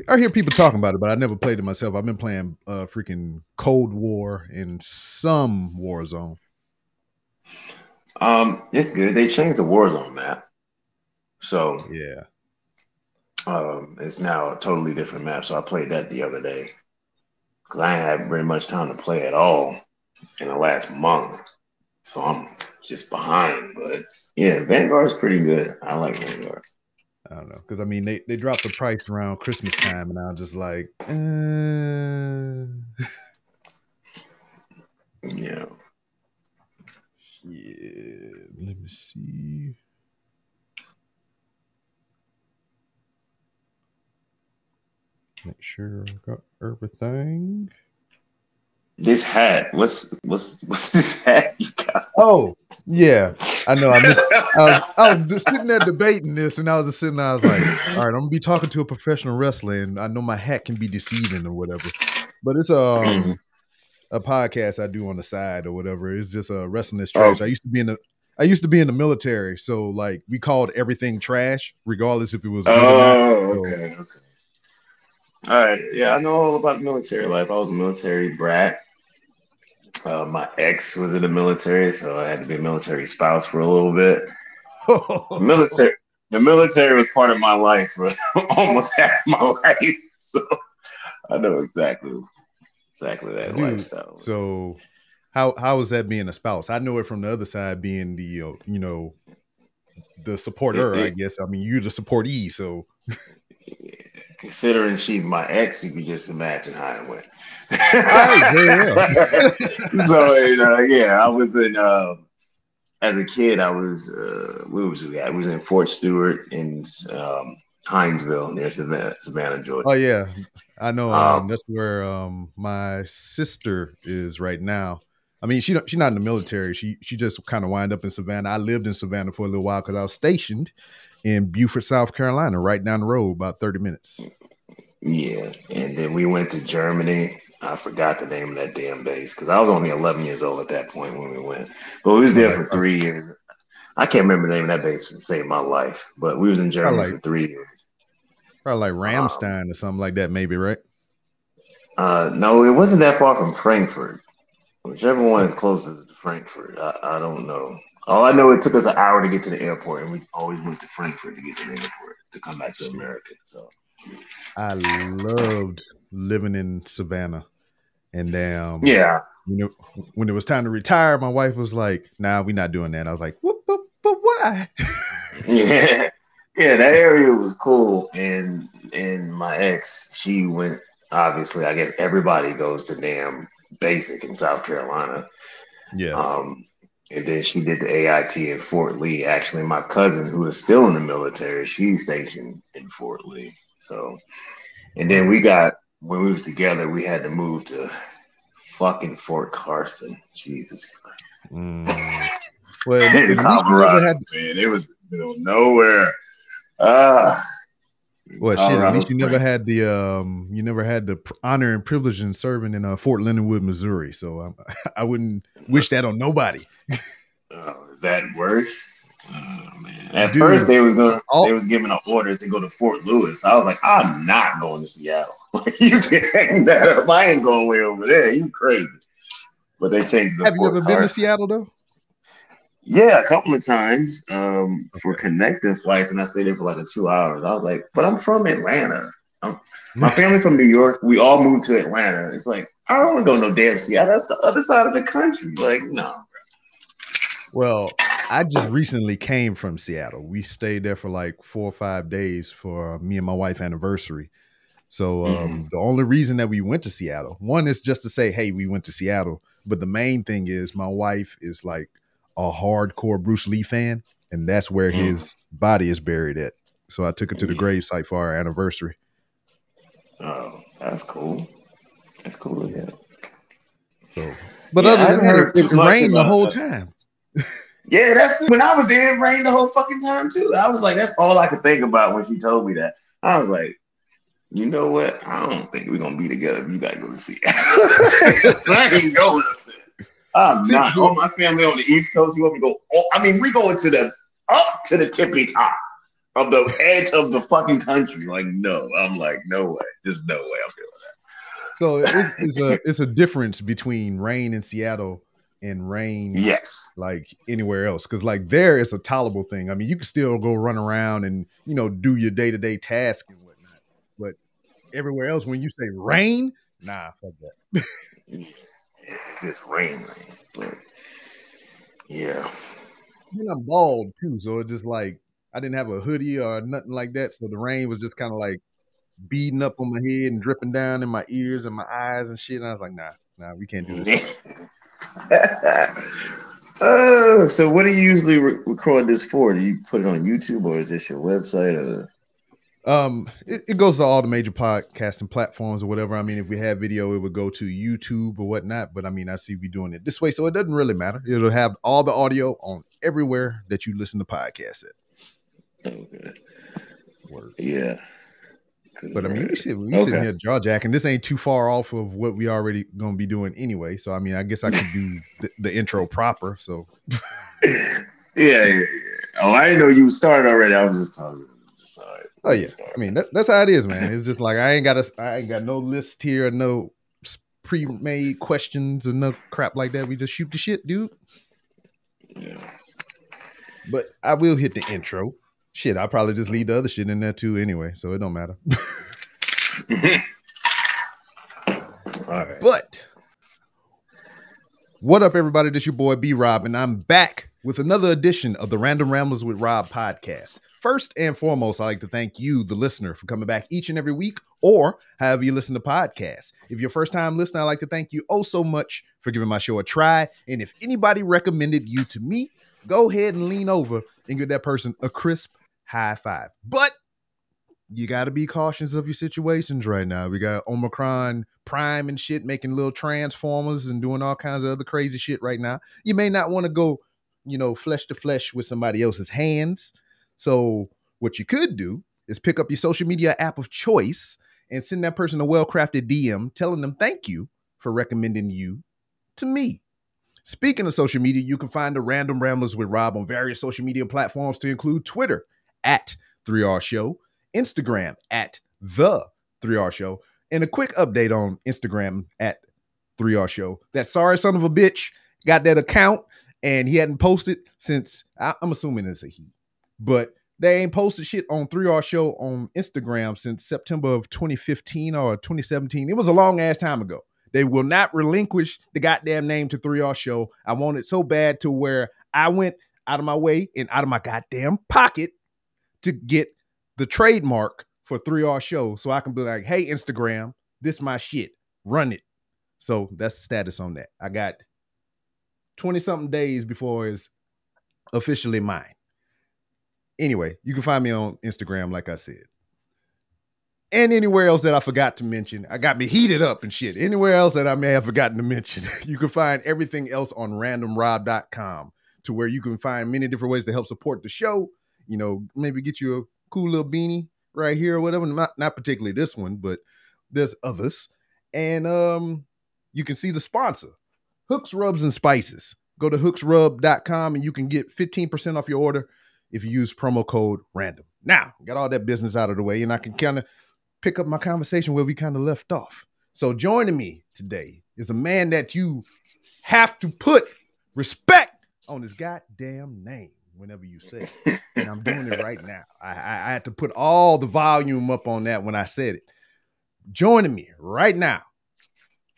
I hear people talking about it, but I never played it myself. I've been playing freaking Cold War and some Warzone. It's good. They changed the Warzone map, so Yeah. it's now a totally different map. So I played that the other day because I ain't had very much time to play at all in the last month. So I'm just behind. But yeah, Vanguard's pretty good. I like Vanguard. I don't know. Because, I mean, they dropped the price around Christmas time, and I was just like, Yeah. yeah, let me see. Make sure I got everything. This hat. What's this hat you got? Oh, yeah. I know. I was just sitting there debating this, and I was just sitting there. I was like, all right, I'm gonna be talking to a professional wrestler, and I know my hat can be deceiving or whatever. But it's a podcast I do on the side or whatever. It's just a wrestling is trash. Oh, I used to be in the military, so like we called everything trash, regardless if it was good or not. So, okay. All right. Yeah, I know all about military life. I was a military brat. My ex was in the military, so I had to be a military spouse for a little bit. Military, the military was part of my life for almost half my life, so I know exactly that dude. lifestyle. So how is that being a spouse? I know it from the other side, being the the It, supporter. I it, guess. I mean, you're the supportee. So Considering she's my ex, you can just imagine how it went. I very well. So yeah, I was in. As a kid, I was where was we at? I was in Fort Stewart in Hinesville near Savannah, Oh Georgia. yeah, I know. Um, That's where my sister is right now. I mean, she's not in the military. She just kind of wind up in Savannah. I lived in Savannah for a little while because I was stationed in Beaufort, South Carolina, right down the road, about 30 minutes. yeah, and then we went to Germany. I forgot the name of that damn base because I was only 11 years old at that point when we went. But we was there Like for 3 years. I can't remember the name of that base to save my life, but we was in probably Germany like for 3 years. probably like Um, Ramstein or something like that, maybe, right? no, it wasn't that far from Frankfurt. Whichever one is closest to Frankfurt, I don't know. All I know, it took us an hour to get to the airport, and we always went to Frankfurt to get to the airport to come back to Shit. America. So I loved living in Savannah. And yeah, when it was time to retire, my wife was like, "Nah, we're not doing that." I was like, "What? But why?" yeah, yeah. That area was cool, and my ex, she went. Obviously, I guess everybody goes to damn basic in South Carolina. Yeah. Um, and then she did the AIT in Fort Lee. Actually, my cousin, who is still in the military, she's stationed in Fort Lee. So, and then Whoa. when we was together, we had to move to fucking Fort Carson. Jesus Christ. Mm. Well, In at least you never Colorado, had. man. It was middle of nowhere. Ah, in Well, shit. At Colorado least Springs. you never had the honor and privilege in serving in Fort Leonard Wood, Missouri. So I wouldn't wish that on nobody, Oh, is that worse? Oh man. At first dude. they All was giving up orders to go to Fort Lewis. I was like, I'm not going to Seattle. You can hang that up. I ain't going way over there. You crazy. But they changed it to have you Fort ever been to Carson. Seattle though? Yeah, a couple of times for Okay. connecting flights, and I stayed there for like 2 hours. I was like, but I'm from Atlanta. My family from New York. We all moved to Atlanta. It's like I don't want to go no damn Seattle. That's the other side of the country. Like no. Well, I just recently came from Seattle. We stayed there for like 4 or 5 days for me and my wife anniversary. So Mhm. the only reason that we went to Seattle, one is just to say, hey, we went to Seattle. But the main thing is my wife is like a hardcore Bruce Lee fan, and that's where Mhm. his body is buried at. So I took her to the Yeah. gravesite for our anniversary. Oh, that's cool. That's cool as Yes. hell. So, but Yeah, I other than haven't that, heard too it much rained the about. whole time. Yeah, that's when I was there. It rained the whole fucking time too. I was like, that's all I could think about when she told me that. I was like, you know what? I don't think we're gonna be together. You gotta go to Seattle. I ain't going up there. I'm See, not. All my family on the East Coast. You want me to go? Oh, I mean, we going to the up to the tippy top. on the edge of the fucking country. Like, no. I'm like, no way. There's no way I'm doing that. So it's a difference between rain in Seattle and rain like anywhere else. Because like there it's a tolerable thing. I mean, you can still go run around and do your day-to-day task and whatnot. But everywhere else, when you say rain, nah, fuck that. Yeah, it's just rain. But yeah. And I'm bald too, so it's just like I didn't have a hoodie or nothing like that. So the rain was just kind of like beating up on my head and dripping down in my ears and my eyes and shit. And I was like, nah, we can't do this. Oh, so what do you usually record this for? Do you put it on YouTube or is this your website? Or? It goes to all the major podcasting platforms or whatever. I mean, if we have video, it would go to YouTube or whatnot. But I mean, I see we doing it this way, so it doesn't really matter. It'll have all the audio on everywhere that you listen to podcasts at. Okay. Word. Yeah. But I mean, we sitting here jaw jacking. This ain't too far off of what we already gonna be doing anyway. So I mean, I guess I could do the intro proper. So yeah. Oh, I didn't know you started already. I was just talking. Sorry. Oh yeah. I mean, that's how it is, man. It's just like I ain't got no list here, no pre-made questions and no crap like that. We just shoot the shit, dude. Yeah. But I will hit the intro. Shit, I'll probably just leave the other shit in there too anyway, so it don't matter. All right. But what up, everybody? This your boy B Rob, and I'm back with another edition of the Random Ramblers with Rob podcast. First and foremost, I'd like to thank you, the listener, for coming back each and every week, or however you listen to podcasts. If you're a first-time listener, I'd like to thank you oh so much for giving my show a try. And if anybody recommended you to me, go ahead and lean over and give that person a crisp high five. But you got to be cautious of your situations right now. We got Omicron Prime and shit making little transformers and doing all kinds of other crazy shit right now. You may not want to go, flesh to flesh with somebody else's hands. So what you could do is pick up your social media app of choice and send that person a well-crafted DM telling them thank you for recommending you to me. Speaking of social media, you can find the Random Ramblers with Rob on various social media platforms to include Twitter at 3R Show, Instagram at The 3R Show, and a quick update on Instagram at 3R Show. That sorry son of a bitch got that account and he hadn't posted since, I'm assuming it's a he, but they ain't posted shit on 3R Show on Instagram since September of 2015 or 2017. It was a long ass time ago. They will not relinquish the goddamn name to 3R Show. I want it so bad to where I went out of my way and out of my goddamn pocket to get the trademark for 3R Show so I can be like, hey, Instagram, this my shit. Run it. So that's the status on that. I got 20-something days before it's officially mine. Anyway, you can find me on Instagram, like I said. And anywhere else that I forgot to mention. I got me heated up and shit. Anywhere else that I may have forgotten to mention. You can find everything else on randomrob.com, to where you can find many different ways to help support the show. Maybe get you a cool little beanie right here or whatever. Not particularly this one, but there's others. And you can see the sponsor, Hooks, Rubs, and Spices. Go to hooksrub.com and you can get 15% off your order if you use promo code RANDOM. Now, got all that business out of the way, and I can kind of pick up my conversation where we kind of left off. So joining me today is a man that you have to put respect on his goddamn name whenever you say it. And I'm doing it right now. I had to put all the volume up on that when I said it. Joining me right now,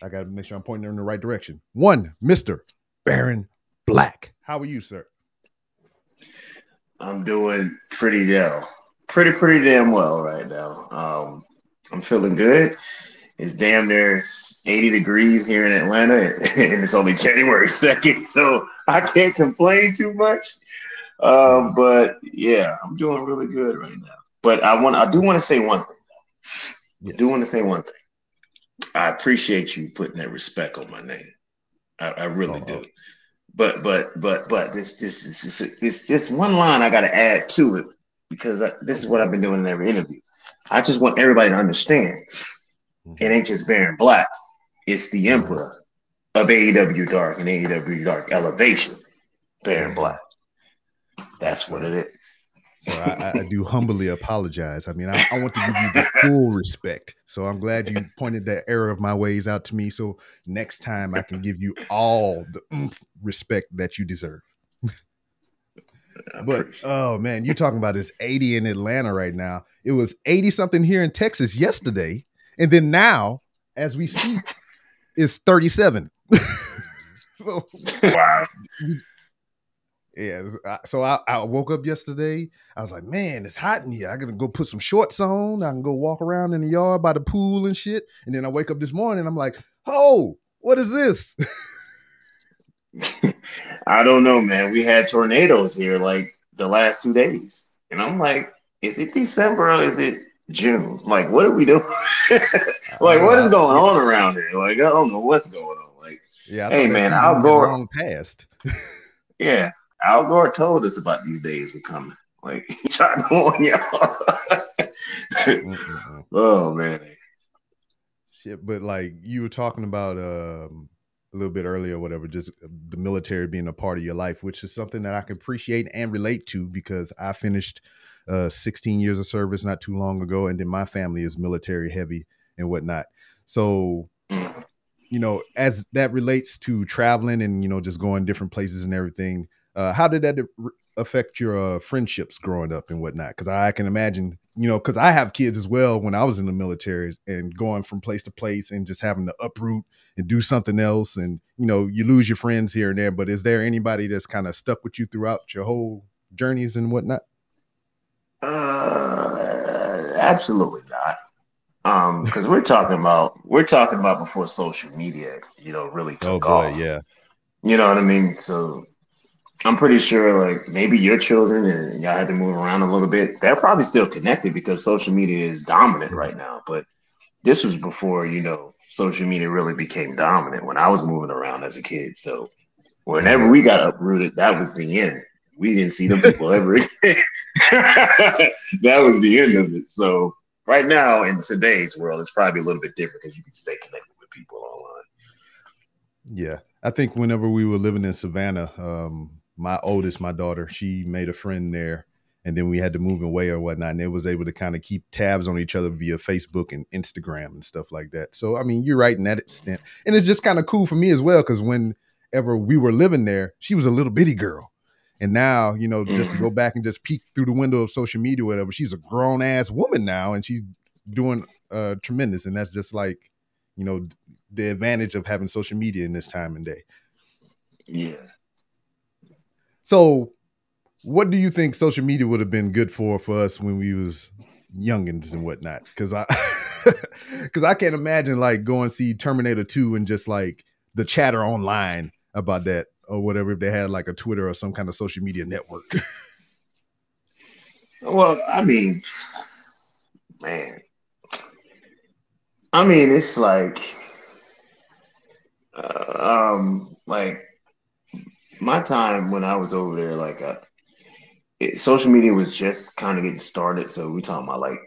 I got to make sure I'm pointing in the right direction. One, Mr. Baron Black. How are you, sir? I'm doing pretty damn well right now. I'm feeling good. It's damn near 80 degrees here in Atlanta, and it's only January 2nd, so I can't complain too much. But yeah, I'm doing really good right now. But I do want to say one thing. Yes. I do want to say one thing. I appreciate you putting that respect on my name. I really do. But this just one line I got to add to it, because this is what I've been doing in every interview. I just want everybody to understand it ain't just Baron Black. It's the Emperor of AEW Dark and AEW Dark Elevation, Baron Black. That's what it is. So I do humbly apologize. I mean, I want to give you the full respect. So I'm glad you pointed that error of my ways out to me. So next time I can give you all the respect that you deserve. I But appreciate it. oh man, you're talking about this 80 in Atlanta right now. It was 80 something here in Texas yesterday. And then now, as we speak, it's 37. So Wow. yeah, so I woke up yesterday. I was like, man, it's hot in here. I gotta go put some shorts on. I can go walk around in the yard by the pool and shit. And then I wake up this morning. I'm like, oh, what is this? I don't know, man. We had tornadoes here like the last 2 days. And I'm like, is it December or is it June? Like, what are we doing? I Like, know. what is going on around here? Like, I don't know what's going on. Like, Yeah, I hey, thought that man, season Al had Gore, long passed. yeah, Al Gore told us about these days were coming. Like, he tried to warn y'all. Mm-mm-mm. Oh, man. Shit, but like you were talking about a little bit earlier, or whatever, just the military being a part of your life, which is something that I can appreciate and relate to because I finished 16 years of service not too long ago, and then my family is military heavy and whatnot. So, Mm. you know, as that relates to traveling and just going different places and everything, how did that affect your friendships growing up and whatnot? Because I can imagine, because I have kids as well when I was in the military and going from place to place and just having to uproot and do something else, and you lose your friends here and there. But is there anybody that's kind of stuck with you throughout your whole journeys and whatnot? Absolutely not. Because we're talking about before social media, really Oh took boy, off. yeah. You know what I mean? So I'm pretty sure, like maybe your children and y'all had to move around a little bit. They're probably still connected because social media is dominant Mhm. right now. But this was before, social media really became dominant when I was moving around as a kid. So whenever Mhm. we got uprooted, that was the end. We didn't see them people ever again. That was the end of it. So right now in today's world, it's probably a little bit different because you can stay connected with people online. Yeah, I think whenever we were living in Savannah, my oldest, my daughter, she made a friend there, and then we had to move away or whatnot, and it was able to kind of keep tabs on each other via Facebook and Instagram and stuff like that. So, I mean, you're right in that extent, and it's just kind of cool for me as well because whenever we were living there, she was a little bitty girl, and now just to Mm. go back and just peek through the window of social media, or whatever, she's a grown ass woman now, and she's doing tremendous, and that's just like you know the advantage of having social media in this time and day. Yeah. So, what do you think social media would have been good for us when we was youngins and whatnot? Because I, because I can't imagine like going see Terminator 2 and just like the chatter online about that or whatever if they had like a Twitter or some kind of social media network. Well, I mean, man, I mean, it's like my time when I was over there, like social media was just kind of getting started. So we talking about like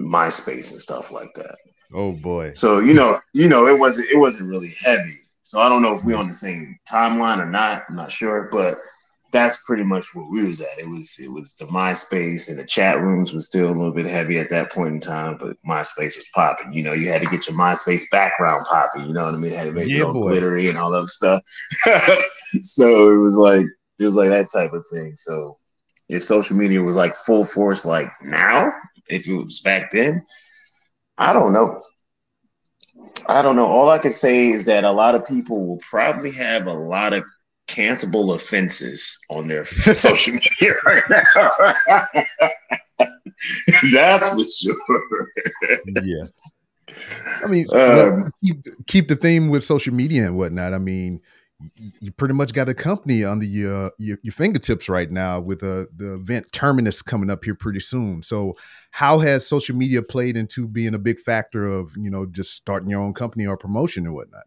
MySpace and stuff like that. Oh boy. So it wasn't really heavy. So I don't know if we're on the same timeline or not. I'm not sure, but that's pretty much where we was at. It was the MySpace and the chat rooms was still a little bit heavy at that point in time, but MySpace was popping. You had to get your MySpace background popping. You know what I mean? Had to make it Yeah, all boy. glittery and all that stuff. So it was like that type of thing. So if social media was like full force like now, if it was back then, I don't know. I don't know. All I can say is that a lot of people will probably have a lot of cancelable offenses on their social media right now. That's for sure. Yeah. I mean, well, Um, keep the theme with social media and whatnot. I mean, you pretty much got a company on your fingertips right now with the event Terminus coming up here pretty soon. So, how has social media played into being a big factor of just starting your own company or promotion and whatnot?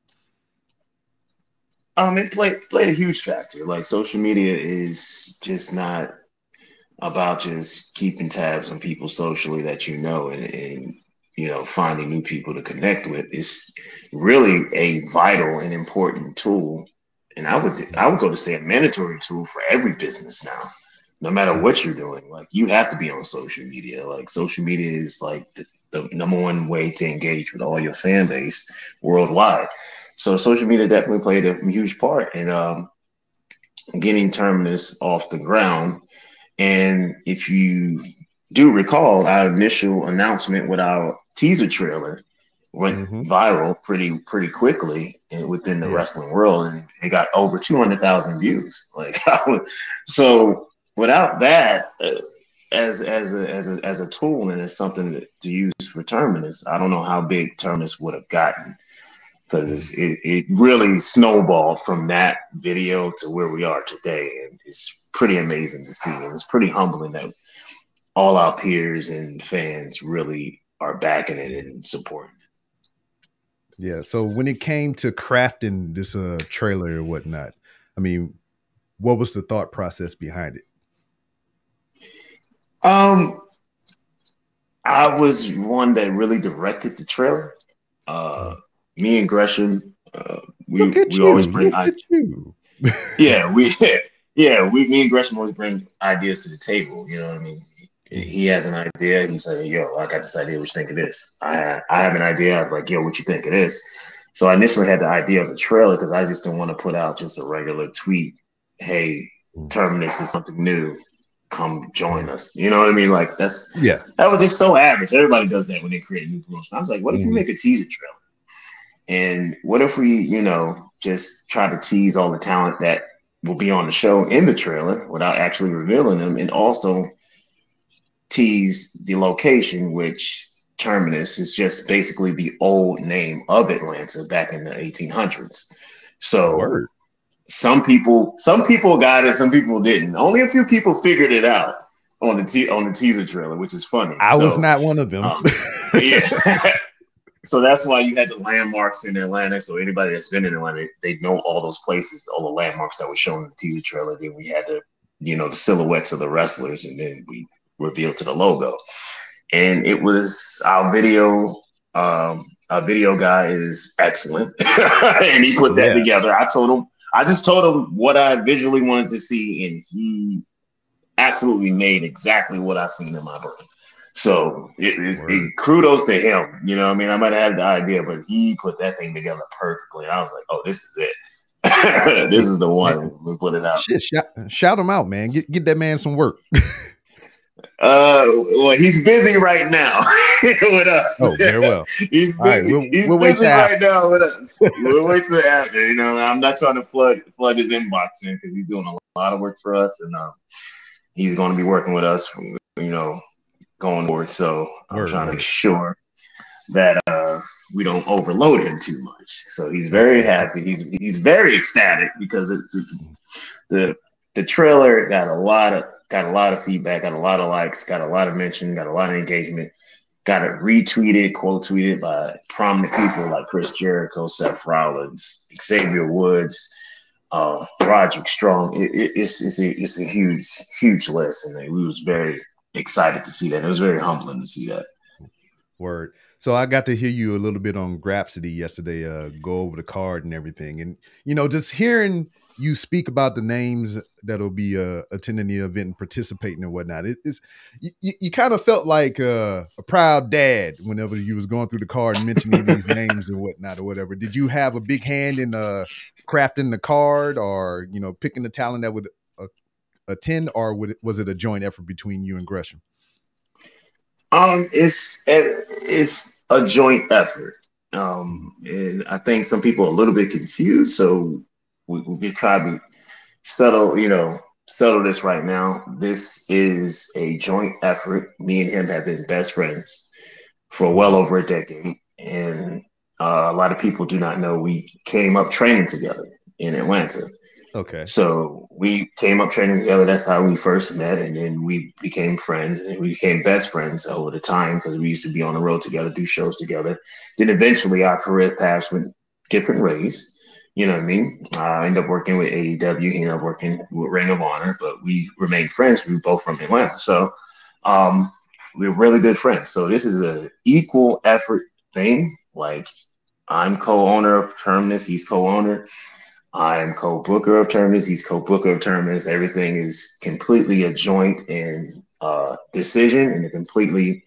it played a huge factor. Like social media is just not about just keeping tabs on people socially that and finding new people to connect with. It's really a vital and important tool, and I would go to say a mandatory tool for every business now. no matter what you're doing. Like you have to be on social media. Like social media is like the number one way to engage with all your fan base worldwide. So social media definitely played a huge part in getting Terminus off the ground. And if you do recall, our initial announcement with our teaser trailer went Mm-hmm. viral pretty quickly within the Yeah. wrestling world, and it got over 200,000 views. Like, so without that, as a tool and as something to use for Terminus, I don't know how big Terminus would have gotten because Mm. it really snowballed from that video to where we are today, and it's pretty amazing to see, and it's pretty humbling that all our peers and fans really are backing it and supporting it. Yeah. So when it came to crafting this trailer or whatnot, I mean, what was the thought process behind it? Um, I was one that really directed the trailer. Uh, Mm. Me and Gresham, Look at we always you. bring Look at you. yeah, me and Gresham always bring ideas to the table. You know what I mean? Mhm. He has an idea. He said, "Yo, I got this idea. What you think of this?" I have an idea. I was like, "Yo, what you think of this?" So I initially had the idea of the trailer because I just didn't want to put out just a regular tweet. Hey, Mm. Terminus is something new. Come join Mm. us. You know what I mean? Like Yeah. that was just so average. Everybody does that when they create a new promotion. I was like, what if you Mhm. make a teaser trailer? And what if we, just try to tease all the talent that will be on the show in the trailer without actually revealing them, and also tease the location, which Terminus is just basically the old name of Atlanta back in the 1800s. So Word. some people got it, some people didn't. Only a few people figured it out on the teaser trailer, which is funny. I was So not one of them. yeah. So that's why you had the landmarks in Atlanta. So anybody that's been in Atlanta, they know all those places, all the landmarks that were shown in the teaser trailer. Then we had the silhouettes of the wrestlers, and then we revealed to the logo. And it was our video. Our video guy is excellent, and he put that Yeah. together. I just told him what I visually wanted to see, and he absolutely made exactly what I seen in my brain. So Word. kudos to him. You know what I mean? I might have had the idea, but he put that thing together perfectly. I was like, oh, this is it. Hey, This is the man, one. We put it out. shit, shout him out, man. Get that man some work. Well, he's busy right now with us. Oh, very well. He's All right, busy. He's we'll wait till busy right after. now with us. We'll wait till after. I'm not trying to flood his inbox in because he's doing a lot of work for us, and he's going to be working with us, going forward. So I'm Word, trying to make word. sure that we don't overload him too much. So he's very Okay. happy. He's very ecstatic because Mm. the the trailer got a lot of feedback, got a lot of likes, got a lot of mention, got a lot of engagement. Got it retweeted, quote tweeted by prominent people like Chris Jericho, Seth Rollins, Xavier Woods, Roderick Strong. It's a huge list, and we was very excited to see that. It was very humbling to see that. Word. So I got to hear you a little bit on Grapsity yesterday, go over the card and everything. And, just hearing you speak about the names that'll be attending the event and participating and whatnot, you kind of felt like a proud dad whenever you was going through the card and mentioning these names and whatnot or whatever. Did you have a big hand in crafting the card or, picking the talent that would attend, or was it a joint effort between you and Gresham? It's a joint effort, Mhm. and I think some people are a little bit confused. So we try to settle this right now. This is a joint effort. Me and him have been best friends for well Mhm. over a decade, and a lot of people do not know we came up training together in Atlanta. Okay. So we came up training together. That's how we first met, and then we became friends, and we became best friends over the time because we used to be on the road together, do shows together. Then eventually, our career paths went different ways. You know what I mean? I ended up working with AEW. He ended up working with Ring of Honor, but we remained friends. We were both from Atlanta, so um, we're really good friends. So this is a equal effort thing. Like I'm co-owner of Terminus, he's co-owner. I'm co-booker of Terminus. He's co-booker of Terminus. Everything is completely a joint and decision and a completely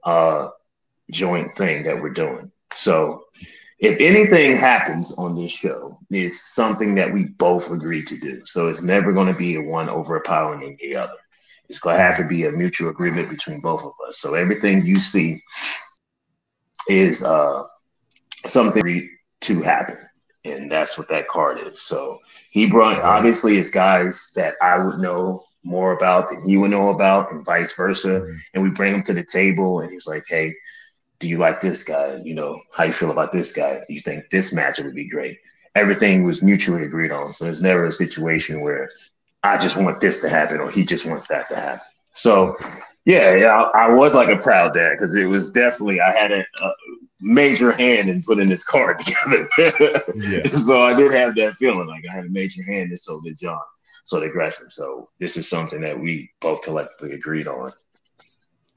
uh, joint thing that we're doing. So if anything happens on this show, it's something that we both agreed to do. So it's never going to be a one overpowering the other. It's going to have to be a mutual agreement between both of us. So everything you see is something to happen. And that's what that card is. So he brought, Right. obviously, it's guys that I would know more about than he would know about, and vice versa. Mhm. And we bring them to the table, and he's like, hey, do you like this guy? You know, how you feel about this guy? Do you think this matchup would be great? Everything was mutually agreed on. So there's never a situation where I just want this to happen or he just wants that to happen. So Okay. yeah, I was like a proud dad because it was definitely I had a major hand in putting this card together. Yeah. So I did have that feeling like I had a major hand, and so did John, so did Gresham. So this is something that we both collectively agreed on.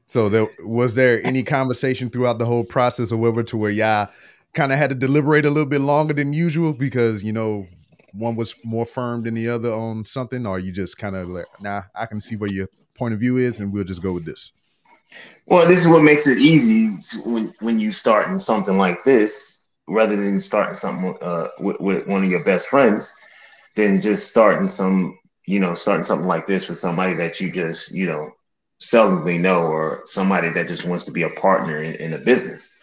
So was there any conversation throughout the whole process or whatever to where y'all kind of had to deliberate a little bit longer than usual because, you know, one was more firm than the other on something, or you just kind of like, nah, I can see where your point of view is and we'll just go with this. Well, this is what makes it easy when you start in something like this, rather than starting something with one of your best friends, than just starting starting something like this with somebody that you just seldomly know, or somebody that just wants to be a partner in a business.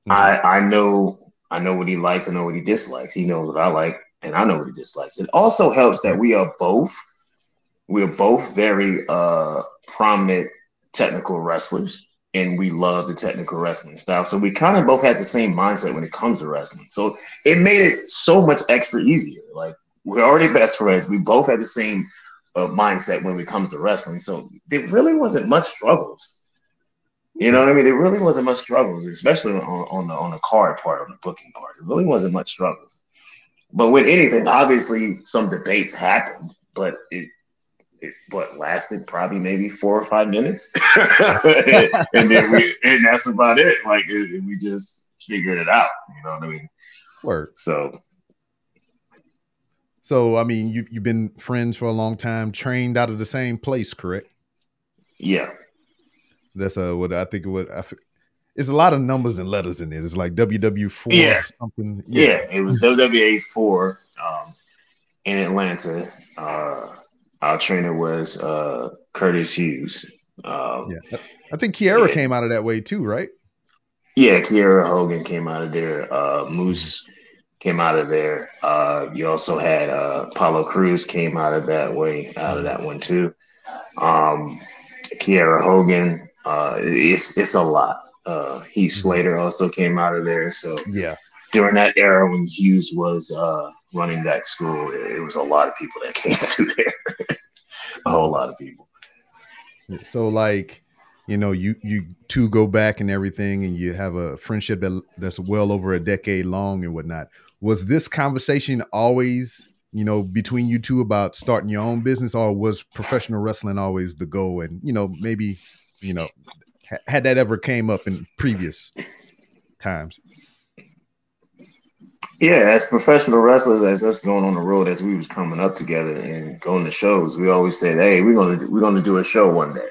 Mhm. I know what he likes, I know what he dislikes. He knows what I like, and I know what he dislikes. It also helps that Okay. we're both very prominent technical wrestlers, and we love the technical wrestling style. So we kind of both had the same mindset when it comes to wrestling. So it made it so much extra easier. Like, we're already best friends. We both had the same mindset when it comes to wrestling. So there really wasn't much struggles. You know Okay. what I mean? There really wasn't much struggles, especially on the card part, on the booking part. It really wasn't much struggles. But with anything, obviously some debates happened, but it what lasted probably maybe 4 or 5 minutes, and that's about it. Like we just figured it out. You know what I mean? Word. So So, I mean, you've been friends for a long time, trained out of the same place, correct? yeah, That's what I think. It's a lot of numbers and letters in it. It's like WW4 yeah, something. Yeah. yeah. It was WWA 4 in Atlanta. Our trainer was Curtis Hughes. Um, Yeah. I think Kiera and came out of that way too, right? yeah, Kiera Hogan came out of there. Mhm. Moose came out of there. You also had Paulo Cruz came out of that way, out of Mhm. that one too. Um, Kiera Hogan. It's a lot. Heath Mhm. Slater also came out of there. So Yeah. during that era when Hughes was running that school, it was a lot of people that came through there. A whole Mhm. lot of people. Yeah. So, like, you know, you two go back and everything, and you have a friendship that's well over a decade long and whatnot. Was this conversation always, you know, between you two about starting your own business, or was professional wrestling always the goal? And you know, maybe, you know, had that ever came up in previous times? Yeah, as professional wrestlers, as us going on the road, as we was coming up together and going to shows, we always said, "Hey, we're gonna do a show one day."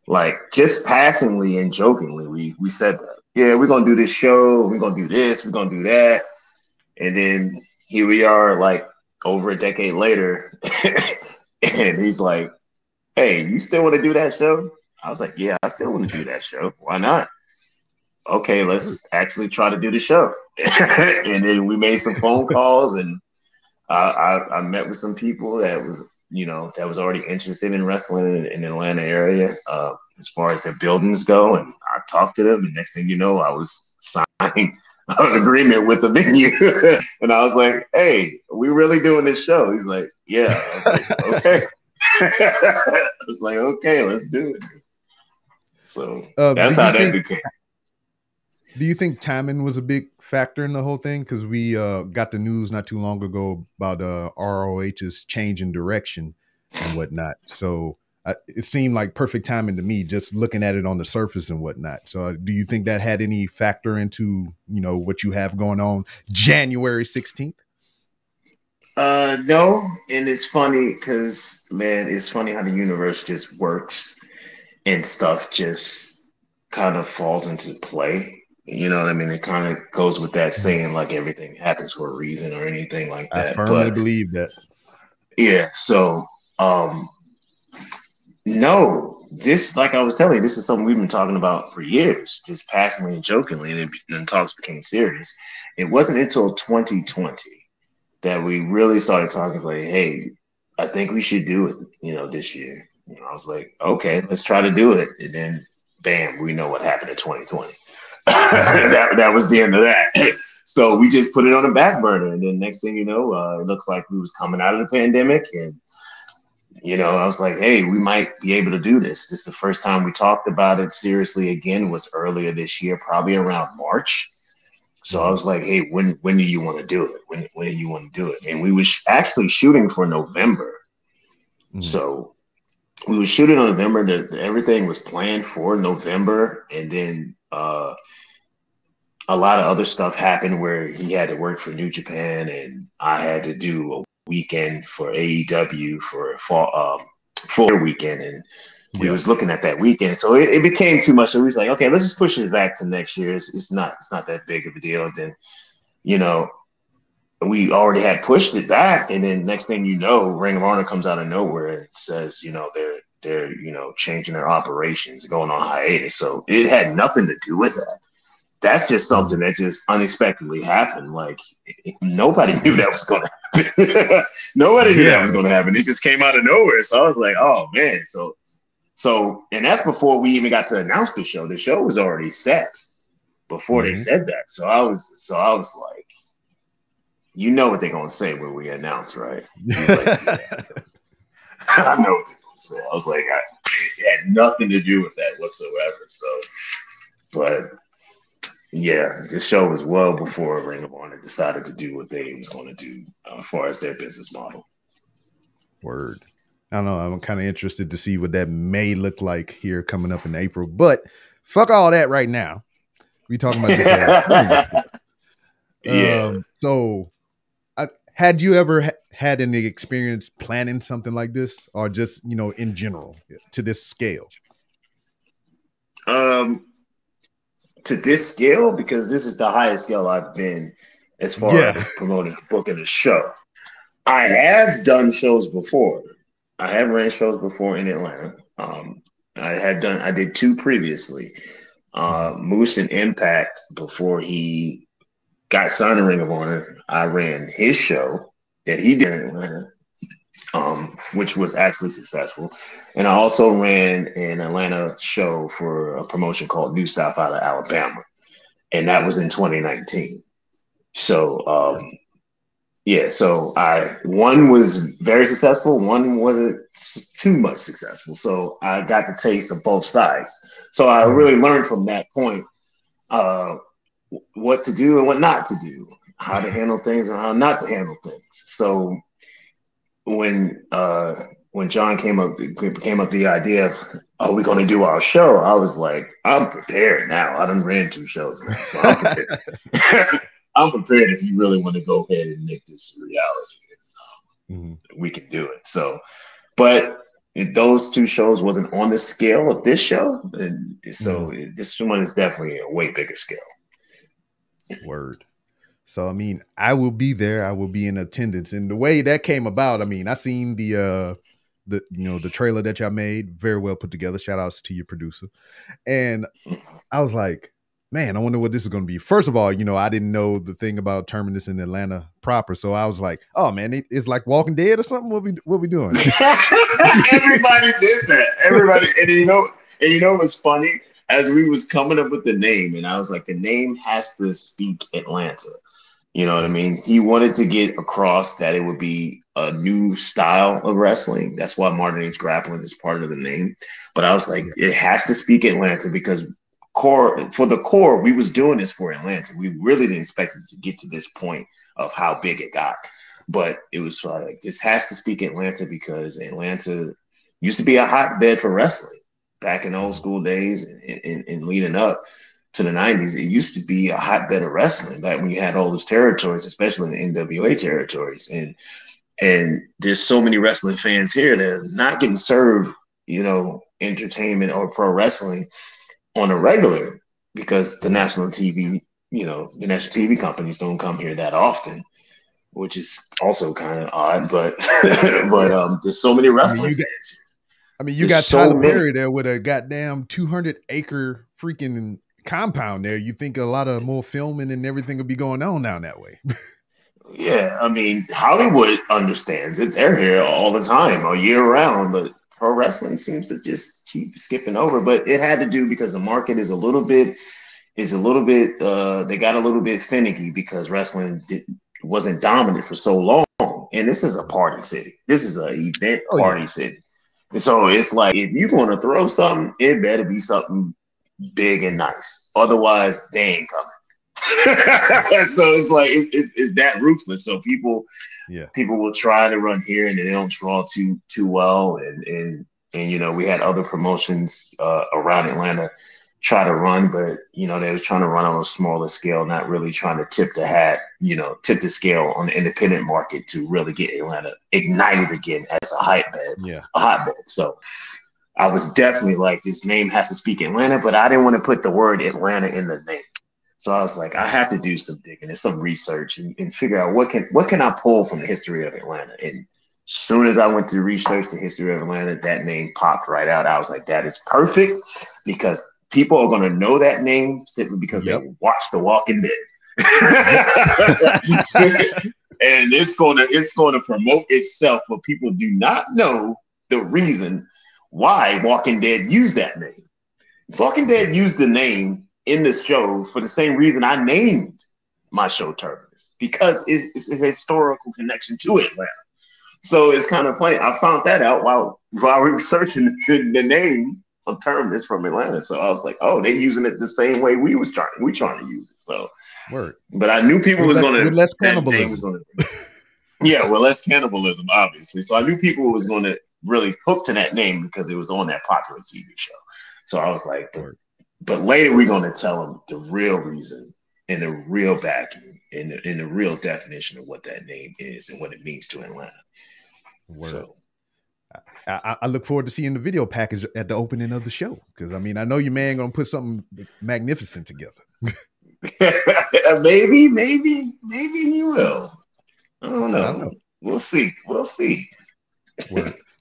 Like just passingly and jokingly, we said that. Yeah, we're gonna do this show. We're gonna do this. We're gonna do that. And then here we are, like over a decade later, and he's like, "Hey, you still want to do that show?" I was like, "Yeah, I still want to do that show. Why not?" Okay, let's actually try to do the show. And then we made some phone calls, and I met with some people that was that was already interested in wrestling in the Atlanta area, as far as their buildings go, and I talked to them. And next thing you know, I was signing an agreement with the venue, and I was like, "Hey, are we really doing this show?" He's like, "Yeah." I was like, "Okay." I was like, "Okay, let's do it." So Do that's you how that think became. timing was a big factor in the whole thing? Because we got the news not too long ago about ROH's change in direction and whatnot. So it seemed like perfect timing to me, just looking at it on the surface and whatnot. So do you think that had any factor into, you know, what you have going on January 16th? No, and it's funny because man, it's funny how the universe just works and stuff just kind of falls into play. You know what I mean? It kind of goes with that Mhm. saying, like everything happens for a reason or anything like I that. firmly But believe that. yeah, so um, no, this, like I was telling you, this is something we've been talking about for years, just passingly and jokingly, and then talks became serious. It wasn't until 2020 that we really started talking like, hey, I think we should do it, this year. I was like, okay, let's try to do it. And then bam, we know what happened in 2020. that was the end of that. So we just put it on the back burner. And then next thing you know, it looks like we was coming out of the pandemic. And, I was like, hey, we might be able to do this. This is the first time we talked about it seriously again was earlier this year, probably around March. So I Mhm. was like, hey, when do you want to do it? When do you want to do it? And we was actually shooting for November. Mhm. So we were shooting on November. Everything was planned for November. And then a lot of other stuff happened where he had to work for New Japan and I had to do a weekend for AEW for a full weekend. And we Yeah. was looking at that weekend. So it became too much. So we was like, okay, let's just push it back to next year. It's not that big of a deal. And then, you know, we already had pushed it back, and then next thing you know, Ring of Honor comes out of nowhere and says, they're changing their operations, going on hiatus. So it had nothing to do with that. That's just something Mhm. that just unexpectedly happened. Like nobody knew that was going to happen. Nobody knew that Yeah. was going to happen. It just came out of nowhere. So I was like, oh man. So, and that's before we even got to announce the show. The show was already set before they Mhm. said that. So I was like, what they're gonna say when we announce, right? He's like, yeah, I know what they're gonna say. I was like, it had nothing to do with that whatsoever. So, but yeah, this show was well before Ring of Honor decided to do what they was going to do as far as their business model. Word. I don't know. I'm kind of interested to see what that may look like here coming up in April. But fuck all that right now. We talking about this tournament stuff. Yeah. So had you ever had any experience planning something like this, or just in general to this scale? Um, to this scale, because this is the highest scale I've been as far Yeah. as promoting a book in a show. I have done shows before. I have ran shows before in Atlanta. I did two previously. Mhm. Moose and Impact before he got signed to Ring of Honor. I ran his show that he did in Atlanta, which was actually successful. And I also ran an Atlanta show for a promotion called New South out of Alabama, and that was in 2019. So yeah, so one was very successful, one wasn't too much successful. So I got the taste of both sides. So I Mhm. really learned from that point uh, what to do and what not to do, how to handle things and how not to handle things. So when John came up the idea of, are we going to do our show? I was like, I'm prepared now. I done ran two shows now, so I'm prepared. I'm prepared if you really want to go ahead and make this a reality. Mhm. We can do it. So, but those two shows wasn't on the scale of this show, and so Mhm. this one is definitely a way bigger scale. Word. So I mean, I will be there. I will be in attendance. And the way that came about, I mean, I seen the trailer that y'all made, very well put together. Shout outs to your producer. And I was like, man, I wonder what this is going to be. First of all, I didn't know the thing about Terminus in Atlanta proper, so I was like, oh man, it's like Walking Dead or something. What we doing? Everybody did that. Everybody, and what's funny? As we was coming up with the name, and I was like, the name has to speak Atlanta. You know what I mean? He wanted to get across that it would be a new style of wrestling. That's why Modern Age Grappling is part of the name. But I was like, Yeah. it has to speak Atlanta because core, we was doing this for Atlanta. We really didn't expect it to get to this point of how big it got. But it was like, this has to speak Atlanta because Atlanta used to be a hotbed for wrestling back in old Mhm. school days and leading up to the 90s. It used to be a hotbed of wrestling back when you had all those territories, especially in the NWA territories. And And there's so many wrestling fans here that are not getting served, entertainment or pro wrestling on a regular because the national TV, the national TV companies don't come here that often, which is also kind of odd. But there's so many wrestling fans. You got Tyler Perry there with a goddamn 200-acre freaking compound there. You think a lot of more filming and everything will be going on down that way? Yeah, I mean, Hollywood understands it. They're here all the time, all year round, but pro wrestling seems to just keep skipping over. But it had to do because the market is a little bit, they got a little bit finicky because wrestling wasn't dominant for so long. And this is a party city. This is an event party city. And so it's like, if you're going to throw something, it better be something big and nice. Otherwise, they ain't coming. So it's like it's that ruthless. So people will try to run here and they don't draw too well. And we had other promotions around Atlanta try to run, but they was trying to run on a smaller scale, not really trying to tip the scale on the independent market to really get Atlanta ignited again as a hotbed. So I was definitely like, this name has to speak Atlanta, but I didn't want to put the word Atlanta in the name. So I was like, I have to do some digging and some research and figure out what can I pull from the history of Atlanta. And as soon as I went to research the history of Atlanta, that name popped right out. I was like, that is perfect because people are going to know that name simply because they watched The Walking Dead. And it's going to promote itself, but people do not know the reason why Walking Dead used that name. Walking Dead used the name in the show for the same reason I named my show Terminus, because it's a historical connection to Atlanta. So it's kind of funny. I found that out while researching the name of Terminus from Atlanta. So I was like, oh, they're using it the same way we trying to use it. So, but I knew people was going to less cannibalism. Less cannibalism, obviously. So I knew people was going to really hook to that name because it was on that popular TV show. So I was like, but later we're going to tell them the real reason and the real backing and the real definition of what that name is and what it means to Atlanta. So I look forward to seeing the video package at the opening of the show because I know your man going to put something magnificent together. maybe he will. I don't know. We'll see.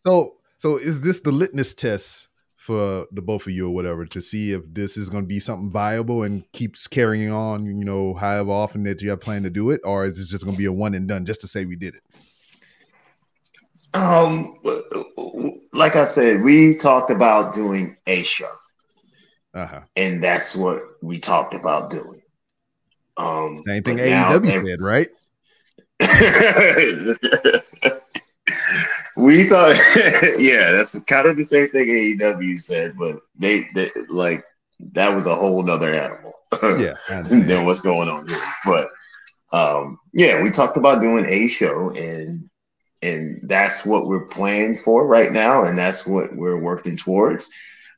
So is this the litmus test for the both of you or whatever to see if this is going to be something viable and keeps carrying on, however often that you have planned to do it, or is this just going to be a one and done just to say we did it? Like I said, we talked about doing a show, and that's what we talked about doing. Same thing AEW said, right? We thought, that's kind of the same thing AEW said, but they like that was a whole nother animal than what's going on here. But we talked about doing a show, and that's what we're planning for right now, and that's what we're working towards.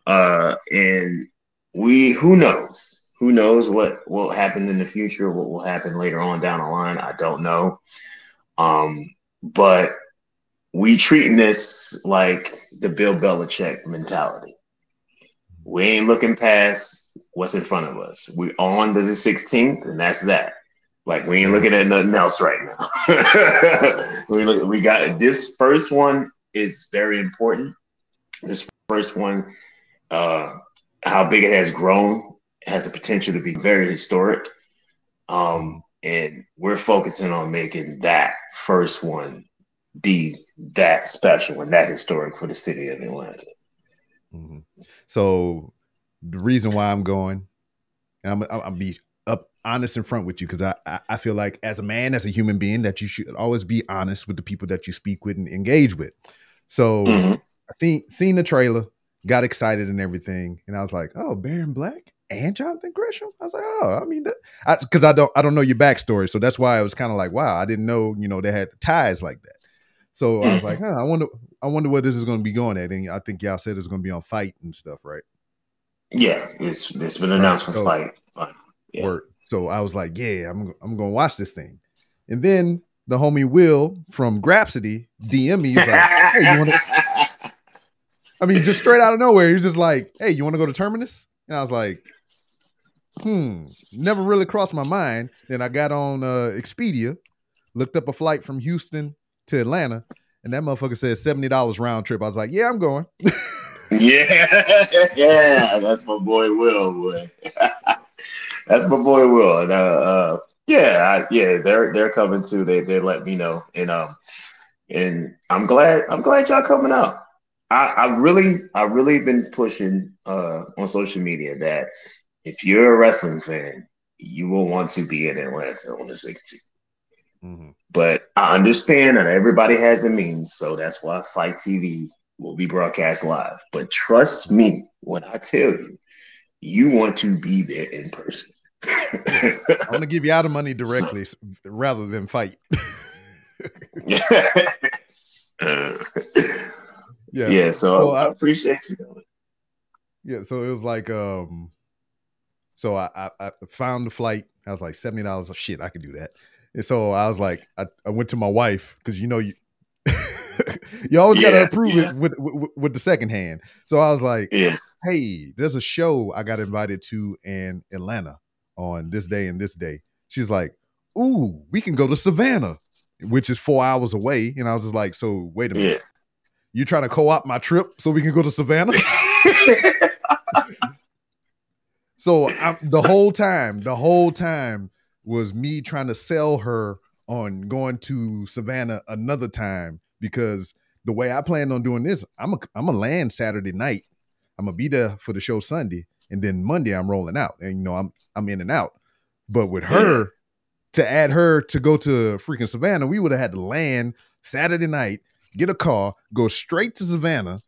And who knows what will happen in the future, what will happen later on down the line. I don't know. But we treating this like the Bill Belichick mentality. We ain't looking past what's in front of us. We're on to the 16th, and that's that. Like, we ain't looking at nothing else right now. We got this first one is very important. This first one, how big it has grown, has the potential to be very historic. And we're focusing on making that first one be that special and that historic for the city of Atlanta. Mm-hmm. So the reason why I'm going, and I'm be up honest in front with you, because I feel like as a man, as a human being, that you should always be honest with the people that you speak with and engage with. So I seen the trailer, got excited and everything, and I was like, oh, Baron Black and Jonathan Gresham. I was like, oh, I mean, because I don't know your backstory, so that's why I was kind of like, wow, I didn't know they had ties like that. So I was like, I wonder where this is going to be going at. And I think y'all said it's going to be on Fight and stuff, right? Yeah, it's been announced for Fight. Yeah. So I was like, yeah, I'm going to watch this thing. And then the homie Will from Grapsity DM me. He's like, hey, you want to? I mean, just straight out of nowhere, he's just like, hey, you want to go to Terminus? And I was like, never really crossed my mind. Then I got on Expedia, looked up a flight from Houston to Atlanta, and that motherfucker said $70 round trip. I was like, yeah, I'm going. Yeah, that's my boy Will, boy. That's my boy Will, and they're coming too. They let me know, and I'm glad y'all coming out. I really been pushing on social media that if you're a wrestling fan, you will want to be in Atlanta on the 16th. Mm-hmm. But I understand that everybody has the means, so that's why Fight TV will be broadcast live. But trust me when I tell you, you want to be there in person. I want to give you out of money directly rather than fight. Yeah. So I appreciate you doing it. Yeah. So it was like, so I found the flight. I was like $70. Shit, I could do that. And so I was like, I went to my wife because you always got to approve it with the second hand. So I was like, hey, there's a show I got invited to in Atlanta on this day and this day. She's like, ooh, we can go to Savannah, which is 4 hours away. And I was just like, so wait a minute. You trying to co-opt my trip so we can go to Savannah? So the whole time was me trying to sell her on going to Savannah another time, because the way I planned on doing this, I'm a land Saturday night. I'm gonna be there for the show Sunday, and then Monday I'm rolling out, and I'm in and out. But with her, to add her to go to freaking Savannah, we would have had to land Saturday night, get a car, go straight to Savannah,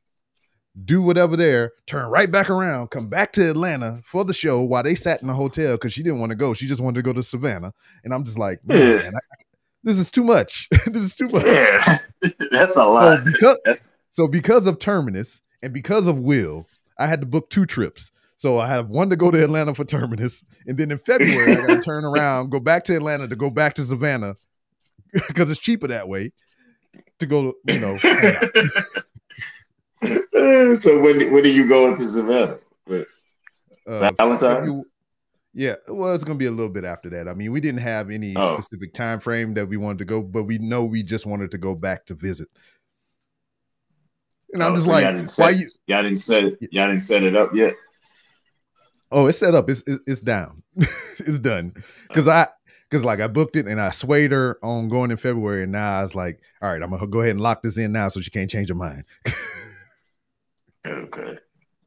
do whatever there, turn right back around, come back to Atlanta for the show while they sat in the hotel because she didn't want to go. She just wanted to go to Savannah. And I'm just like, man, this is too much. This is too much. Yeah, that's a lot. So because of Terminus and because of Will, I had to book 2 trips. So I have one to go to Atlanta for Terminus. And then in February, I got to turn around, go back to Atlanta to go back to Savannah because it's cheaper that way to go, hang out. So when are you going to Savannah? Valentine? Yeah, well, it's gonna be a little bit after that. I mean, we didn't have any specific time frame that we wanted to go, but we know we just wanted to go back to visit. And I'm just like, y'all didn't set it up yet? Oh, it's set up. It's down. It's done. Because I booked it and I swayed her on going in February, and now I was like, all right, I'm gonna go ahead and lock this in now so she can't change her mind. Okay.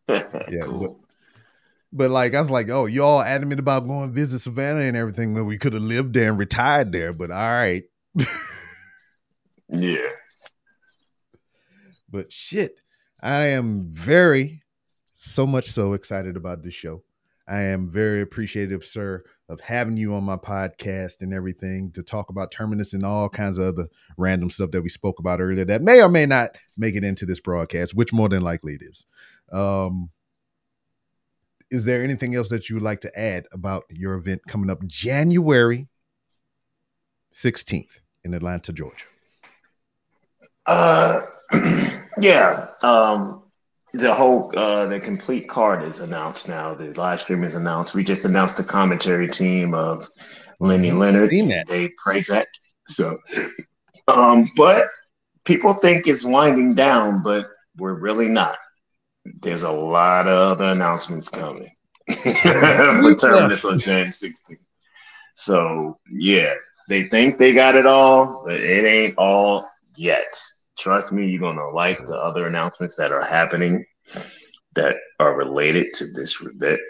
Yeah, cool. but like I was like, oh, you all adamant about going visit Savannah and everything, when we could have lived there and retired there, but all right. Yeah. But shit, I am so much so excited about this show. I am very appreciative, sir, of having you on my podcast and everything to talk about Terminus and all kinds of other random stuff that we spoke about earlier that may or may not make it into this broadcast, which more than likely it is. Is there anything else that you would like to add about your event coming up January 16th in Atlanta, Georgia? Yeah. The complete card is announced now. The live stream is announced. We just announced the commentary team of Lenny Leonard and Dave Prazak. So, but people think it's winding down, but we're really not. There's a lot of other announcements coming for Terminus on Jan 16th. So, yeah, they think they got it all, but it ain't all yet. Trust me, you're going to like the other announcements that are happening that are related to this event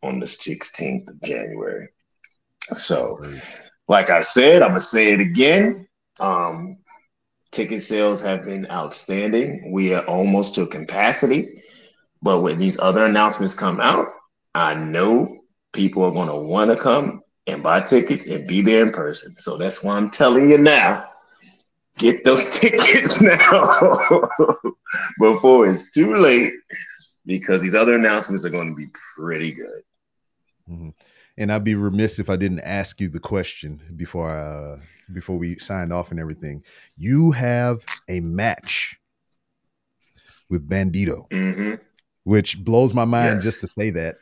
on the 16th of January. So, like I said, I'm going to say it again. Ticket sales have been outstanding. We are almost to capacity. But when these other announcements come out, I know people are going to want to come and buy tickets and be there in person. So that's why I'm telling you now. Get those tickets now before it's too late, because these other announcements are going to be pretty good. Mm-hmm. And I'd be remiss if I didn't ask you the question before we signed off and everything. You have a match with Bandito, which blows my mind just to say that.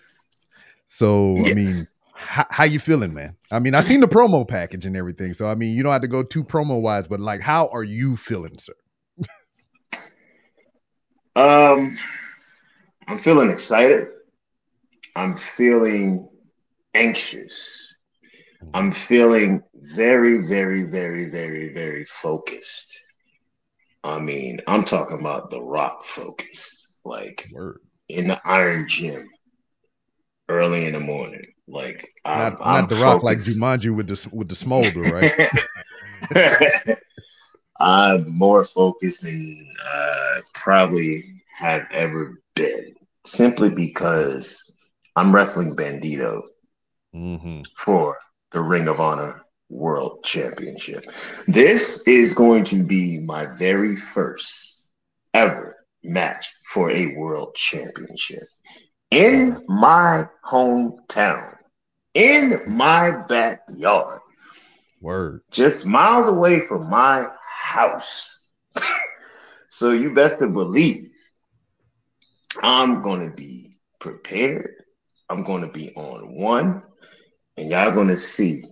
So, I mean, how you feeling, man? I mean, I seen the promo package and everything. So, I mean, you don't have to go too promo wise, but like, how are you feeling, sir? I'm feeling excited. I'm feeling anxious. I'm feeling very, very, very, very, very focused. I mean, I'm talking about The Rock focused, like in the Iron Gym early in the morning. Like I'm not The Rock like Jumanji with the smolder, right? I'm more focused than I probably have ever been, simply because I'm wrestling Bandito for the Ring of Honor World Championship. This is going to be my very first ever match for a World Championship in my hometown, in my backyard. Word. Just miles away from my house. So you best to believe I'm going to be prepared. I'm going to be on one. And y'all going to see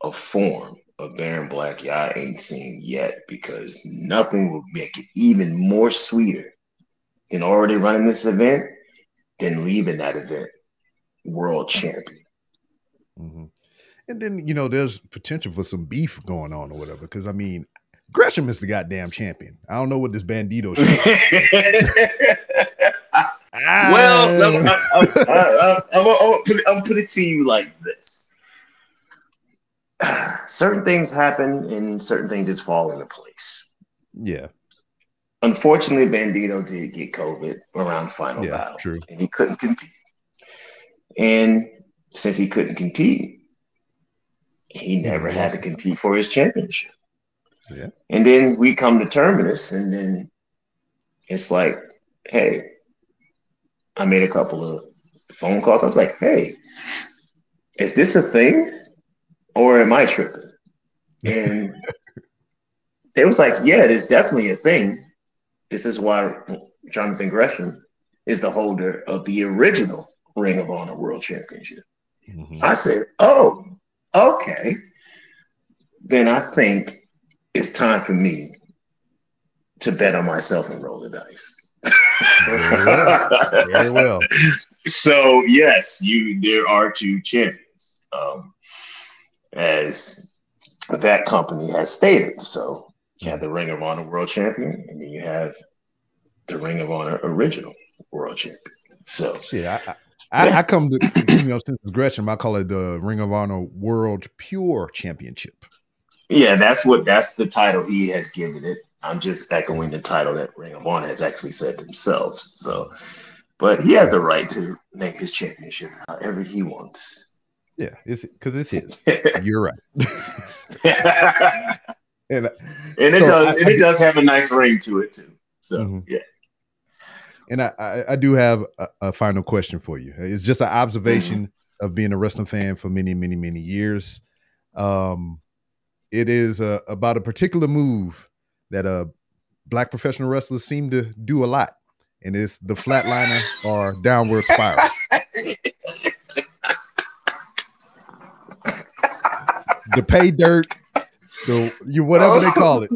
a form of Baron Black y'all ain't seen yet, because nothing will make it even more sweeter than already running this event than leaving that event world champion. And then, you know, there's potential for some beef going on or whatever. Because, I mean, Gresham is the goddamn champion. I don't know what this Bandito shit is. Well, I'll put it to you like this. Certain things happen and certain things just fall into place. Yeah. Unfortunately, Bandito did get COVID around final battle. True. And he couldn't compete. And since he couldn't compete, he never had to compete for his championship. Yeah. And then we come to Terminus, and then it's like, hey, I made a couple of phone calls. I was like, hey, is this a thing or am I tripping? And they was like, yeah, it is definitely a thing. This is why Jonathan Gresham is the holder of the original Ring of Honor World Championship. I said, oh, okay. Then I think it's time for me to bet on myself and roll the dice. Very well. So yes, there are two champions, as that company has stated. So you have the Ring of Honor World Champion, and then you have the Ring of Honor Original World Champion. So shit, I come to, you know, since it's Gresham, I call it the Ring of Honor World Pure Championship. Yeah, that's the title he has given it. I'm just echoing the title that Ring of Honor has actually said themselves. So, but he has the right to name his championship however he wants. Yeah, because it's his. You're right. and it does have a nice ring to it too. So yeah. And I do have a final question for you. It's just an observation of being a wrestling fan for many, many, many years. It is about a particular move that black professional wrestlers seem to do a lot, and it's the flatliner or downward spiral. The pay dirt, whatever they call it.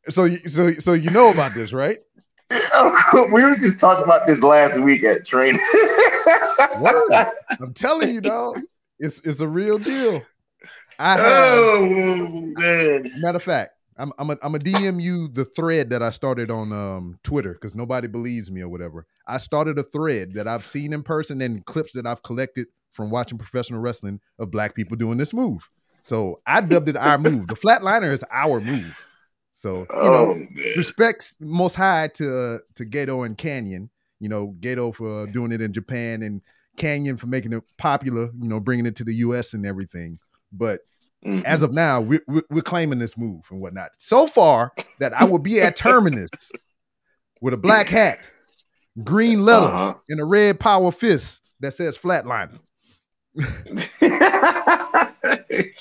So you know about this, right? We was just talking about this last week at training. I'm telling you, dog, it's a real deal. Man. Matter of fact, I'm a DM you the thread that I started on Twitter, because nobody believes me or whatever. I started a thread that I've seen in person and clips that I've collected from watching professional wrestling of black people doing this move. So I dubbed it our move. The flatliner is our move. So, respects most high to Gato and Canyon. You know, Gato for doing it in Japan and Canyon for making it popular, you know, bringing it to the US and everything. But as of now, we're claiming this move and whatnot. So far that I will be at Terminus with a black hat green letters in a red power fist that says Flatliner.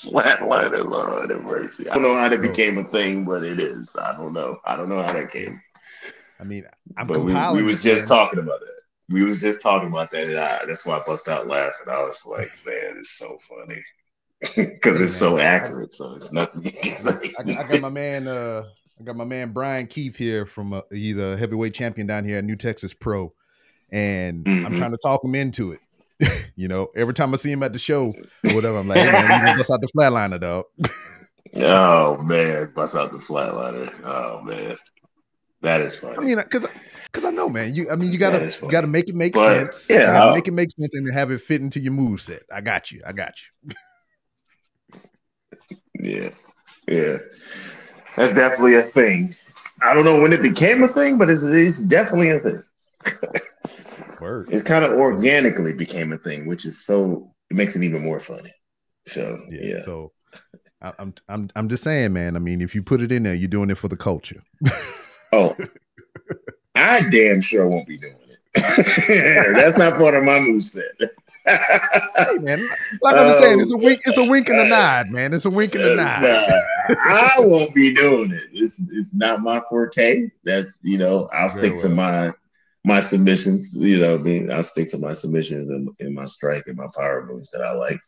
Flatliner, Lord have mercy. I don't know how that became a thing, but it is. I don't know how that came. I mean, I'm but compiling. We was just talking about that. We was just talking about that, and that's why I bust out laughing. I was like, man, it's so funny because it's so accurate. So it's nothing you can say. I got my man. I got my man Brian Keith here from he's a heavyweight champion down here at New Texas Pro, and I'm trying to talk him into it. You know, every time I see him at the show or whatever, I'm like, hey man, you gonna bust out the Flatliner, dog. Oh man, bust out the Flatliner. Oh man, that is funny. I mean, because I know, man. You gotta make it make sense. Yeah, you gotta make it make sense and have it fit into your moveset. I got you. Yeah. That's definitely a thing. I don't know when it became a thing, but it's definitely a thing. Word. It's kind of organically became a thing, which is it makes it even more funny. So yeah. So I'm just saying, man. I mean, if you put it in there, you're doing it for the culture. Oh, I damn sure won't be doing it. That's not part of my moveset. Hey man, like I'm just saying, it's a wink and a nod, man. It's a wink and a nod. I won't be doing it. It's not my forte. That's I'll stick to my submissions. I'll stick to my submissions and my strike and my power moves that I like.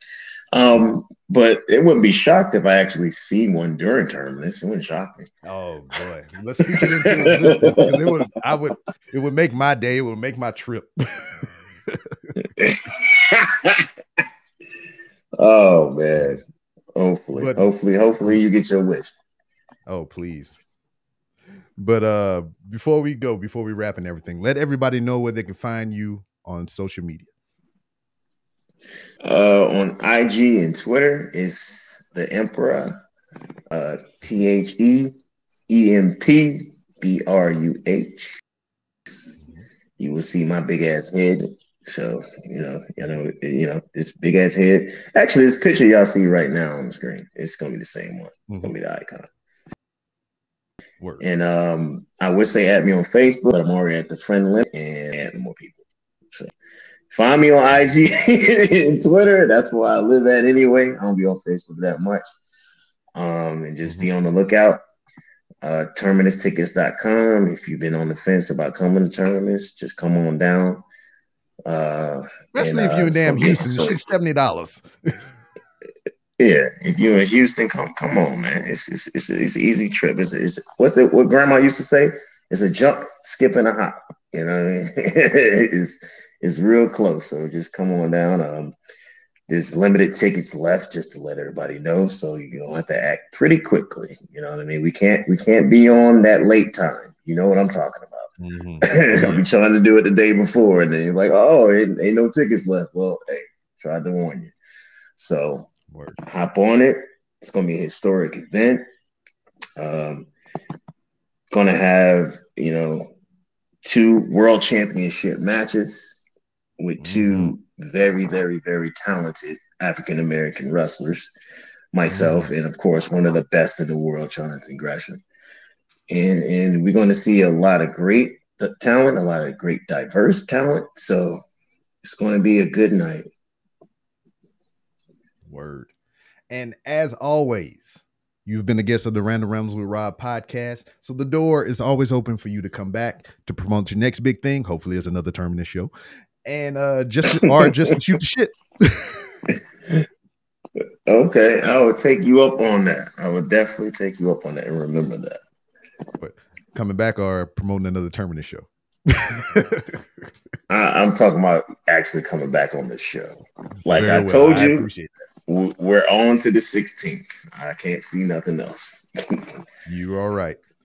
But it wouldn't be shocked if I actually see one during Terminus. It wouldn't shock me. Oh boy, let's speak it into existence because it would make my day. It would make my trip. Oh man, hopefully you get your wish. Oh please. But before we wrap and everything, let everybody know where they can find you on social media. On IG and Twitter is the Emperor, TheEmpBruh. You will see my big ass head. So it's big ass head. Actually, this picture y'all see right now on the screen, it's gonna be the same one. It's gonna be the icon. Word. And I would say add me on Facebook, but I'm already at the friend list and add more people. So find me on IG and Twitter. That's where I live at anyway. I don't be on Facebook that much. And just be on the lookout. TerminusTickets.com. If you've been on the fence about coming to Terminus, just come on down. Especially if you're in damn Houston, it's $70. Yeah, if you're in Houston, come on, man. It's an easy trip. It's what Grandma used to say. It's a jump, skip, and a hop. You know what I mean? it's real close. So just come on down. There's limited tickets left, just to let everybody know. So you're gonna have to act pretty quickly. You know what I mean? We can't be on that late time. You know what I'm talking about? I'll be trying to do it the day before, and then you're like, oh, ain't no tickets left. Well, hey, tried to warn you. So hop on it. It's gonna be a historic event. Gonna have 2 world championship matches with 2 very, very, very talented African American wrestlers. Myself, and of course, one of the best in the world, Jonathan Gresham. And we're going to see a lot of great talent, a lot of great diverse talent. So it's going to be a good night. Word. And as always, you've been a guest of the Random Rambles with Rob podcast. So the door is always open for you to come back to promote your next big thing. Hopefully it's another Terminus show. And just to shoot the shit. Okay. I will take you up on that. I will definitely take you up on that and remember that. But coming back or promoting another Terminus show? I'm talking about actually coming back on the show. Like I told you, appreciate that. We're on to the 16th. I can't see nothing else. You're all right.